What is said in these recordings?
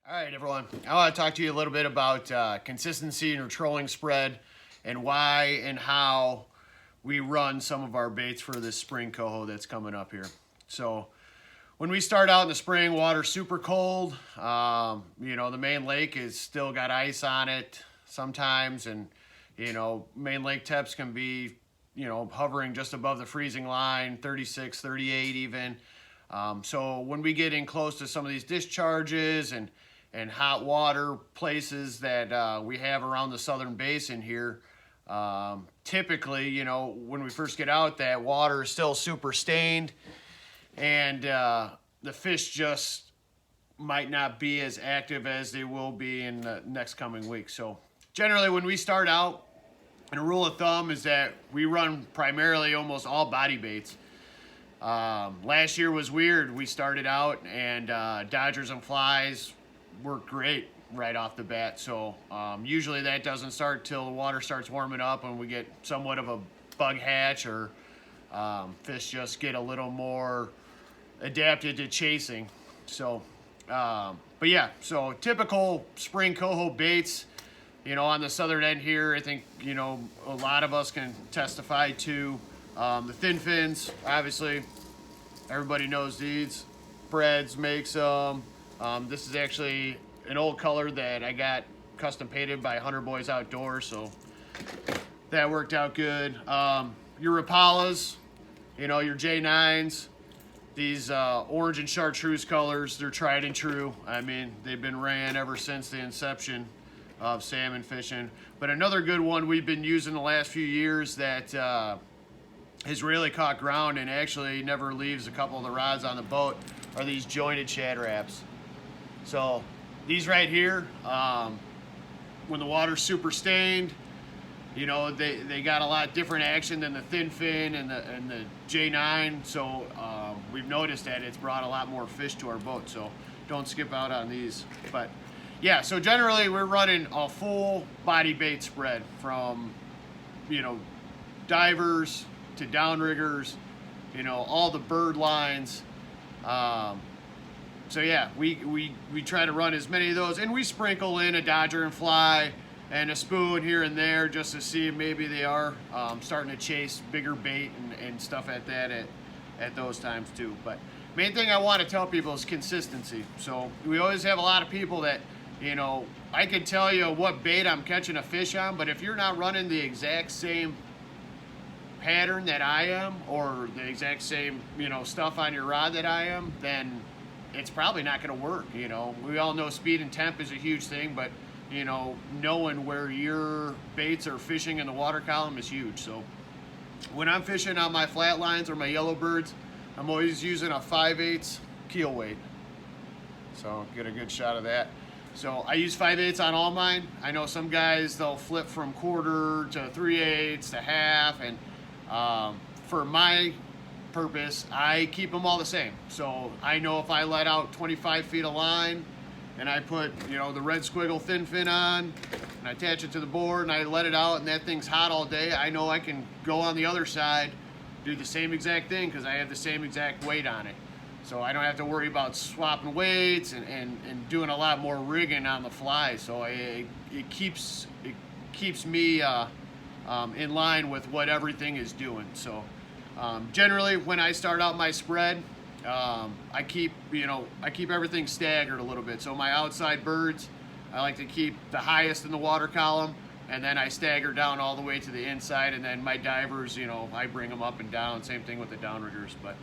All right, everyone. I want to talk to you a little bit about consistency in your trolling spread and why and how we run some of our baits for this spring coho that's coming up here. So when we start out in the spring, water's super cold. The main lake is still got ice on it sometimes, and main lake temps can be hovering just above the freezing line, 36, 38 even. So when we get in close to some of these discharges and hot water places that we have around the southern basin here, typically, when we first get out, that water is still super stained, and the fish just might not be as active as they will be in the next coming week. So generally when we start out, and a rule of thumb is that we run primarily almost all body baits. Last year was weird. We started out and dodgers and flies worked great right off the bat. So usually that doesn't start till the water starts warming up and we get somewhat of a bug hatch, or fish just get a little more adapted to chasing. So, but yeah, so typical spring coho baits, on the southern end here, I think, a lot of us can testify to the thin fins. Obviously, everybody knows these. Breads makes them. This is actually an old color that I got custom painted by Hunter Boys Outdoors, so that worked out good. Your Rapalas, your J9s, these orange and chartreuse colors, they're tried and true. I mean, they've been ran ever since the inception of salmon fishing. But another good one we've been using the last few years that has really caught ground and actually never leaves a couple of the rods on the boat are these jointed shad wraps. So these right here, when the water's super stained, they got a lot different action than the thin fin and the J9. So we've noticed that it's brought a lot more fish to our boat. So don't skip out on these. But yeah, so generally we're running a full body bait spread from, divers to downriggers, all the bird lines. So yeah, we try to run as many of those, and we sprinkle in a dodger and fly and a spoon here and there just to see if maybe they are starting to chase bigger bait and stuff at those times too. But main thing I want to tell people is consistency. So we always have a lot of people that, I can tell you what bait I'm catching a fish on, but if you're not running the exact same pattern that I am, or the exact same, stuff on your rod that I am, then it's probably not going to work. We all know speed and temp is a huge thing, but knowing where your baits are fishing in the water column is huge. So when I'm fishing on my flat lines or my yellow birds, I'm always using a 5/8 keel weight. So get a good shot of that. So I use 5/8 on all mine. I know some guys, they'll flip from quarter to 3/8 to half, and for my purpose, I keep them all the same. So I know if I let out 25 feet of line and I put, the red squiggle thin fin on and I attach it to the board and I let it out and that thing's hot all day, I know I can go on the other side, do the same exact thing because I have the same exact weight on it. So I don't have to worry about swapping weights and doing a lot more rigging on the fly. So it keeps me in line with what everything is doing. So generally when I start out my spread, I keep everything staggered a little bit. So my outside birds, I like to keep the highest in the water column, and then I stagger down all the way to the inside, and then my divers, I bring them up and down. Same thing with the downriggers. But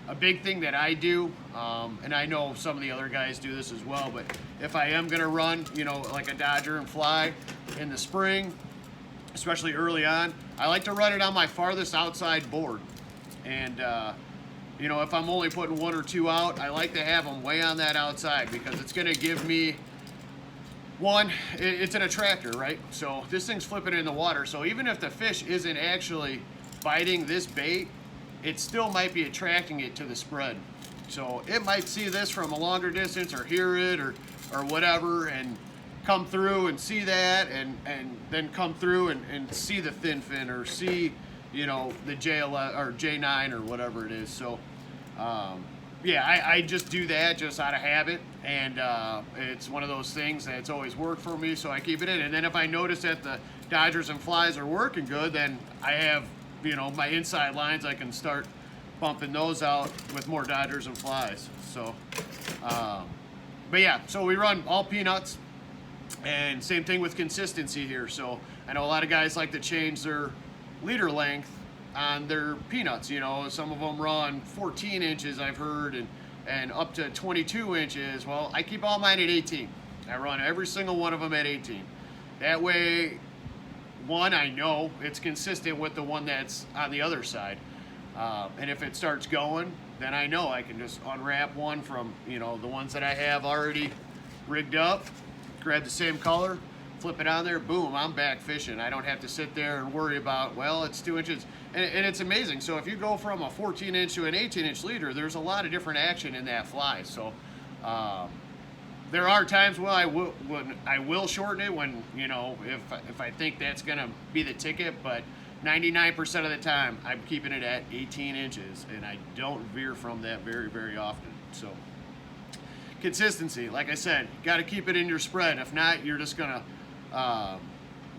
a big thing that I do, and I know some of the other guys do this as well, but if I am gonna run, like a dodger and fly in the spring, especially early on, I like to run it on my farthest outside board. And if I'm only putting one or two out, I like to have them way on that outside because it's gonna give me, one, it's an attractor, right? So this thing's flipping in the water, so even if the fish isn't actually biting this bait, it still might be attracting it to the spread. So it might see this from a longer distance or hear it or whatever and come through and see that and then come through and see the thin fin or see, the J11 or J9 or whatever it is. So yeah, I just do that just out of habit, and it's one of those things that's always worked for me, so I keep it in. And then if I notice that the dodgers and flies are working good, then I have, you know, my inside lines, I can start bumping those out with more dodgers and flies. So, but yeah, so we run all peanuts, and same thing with consistency here. So I know a lot of guys like to change their leader length on their peanuts. You know, some of them run 14 inches, I've heard, and up to 22 inches. Well, I keep all mine at 18. I run every single one of them at 18. That way, one, I know it's consistent with the one that's on the other side. And if it starts going, then I know I can just unwrap one from, you know, the ones that I have already rigged up, grab the same color, flip it on there, boom, I'm back fishing. I don't have to sit there and worry about, well, it's 2 inches. And it's amazing. So if you go from a 14 inch to an 18 inch leader, there's a lot of different action in that fly. So there are times when I will shorten it when, you know, if I think that's going to be the ticket, but 99% of the time I'm keeping it at 18 inches, and I don't veer from that very, very often. So consistency, like I said, got to keep it in your spread. If not, you're just going to,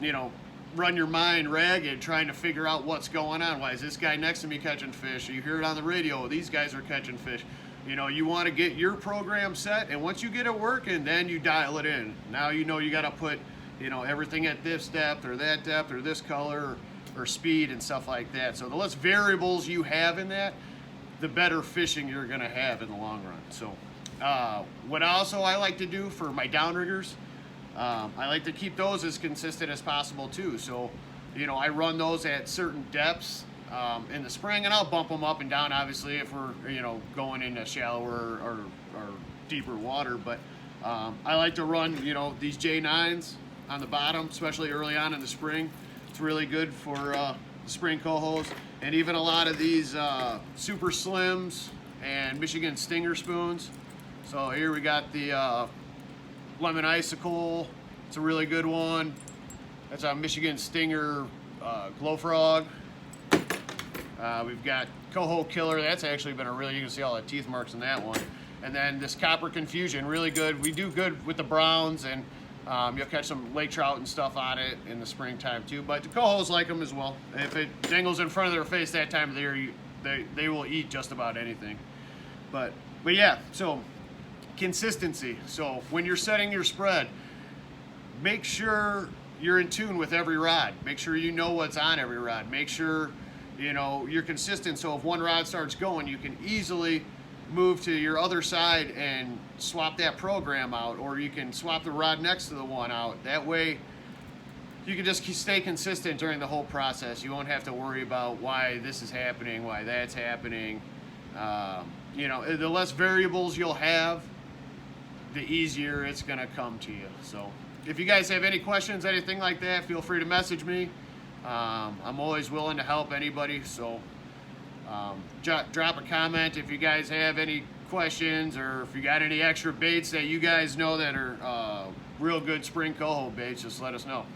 you know, run your mind ragged trying to figure out what's going on. Why is this guy next to me catching fish? You hear it on the radio, these guys are catching fish. You know, you want to get your program set, and once you get it working, then you dial it in. Now you know you got to put, you know, everything at this depth or that depth or this color or speed and stuff like that. So the less variables you have in that, the better fishing you're going to have in the long run. So what also I like to do for my downriggers, I like to keep those as consistent as possible too. So, you know, I run those at certain depths in the spring, and I'll bump them up and down, obviously, if we're, you know, going into shallower or deeper water. But I like to run, you know, these J9s on the bottom, especially early on in the spring. It's really good for the Spring Cohos, and even a lot of these super slims and Michigan Stinger spoons. So here we got the Lemon Icicle. It's a really good one. That's a Michigan Stinger Glow Frog. We've got Coho Killer. That's actually been a really, you can see all the teeth marks in that one. And then this Copper Confusion, really good. We do good with the browns, and you'll catch some lake trout and stuff on it in the springtime too. But the cohos like them as well. If it dangles in front of their face that time of the year, they will eat just about anything. But yeah, so consistency. So when you're setting your spread, make sure you're in tune with every rod. Make sure you know what's on every rod. Make sure, you know, you're consistent. So if one rod starts going, you can easily move to your other side and swap that program out, or you can swap the rod next to the one out. That way you can just stay consistent during the whole process. You won't have to worry about why this is happening, why that's happening. You know, the less variables you'll have, the easier it's gonna come to you. So if you guys have any questions, anything like that, feel free to message me. I'm always willing to help anybody. So drop a comment if you guys have any questions, or if you got any extra baits that you guys know that are real good Spring Coho baits, just let us know.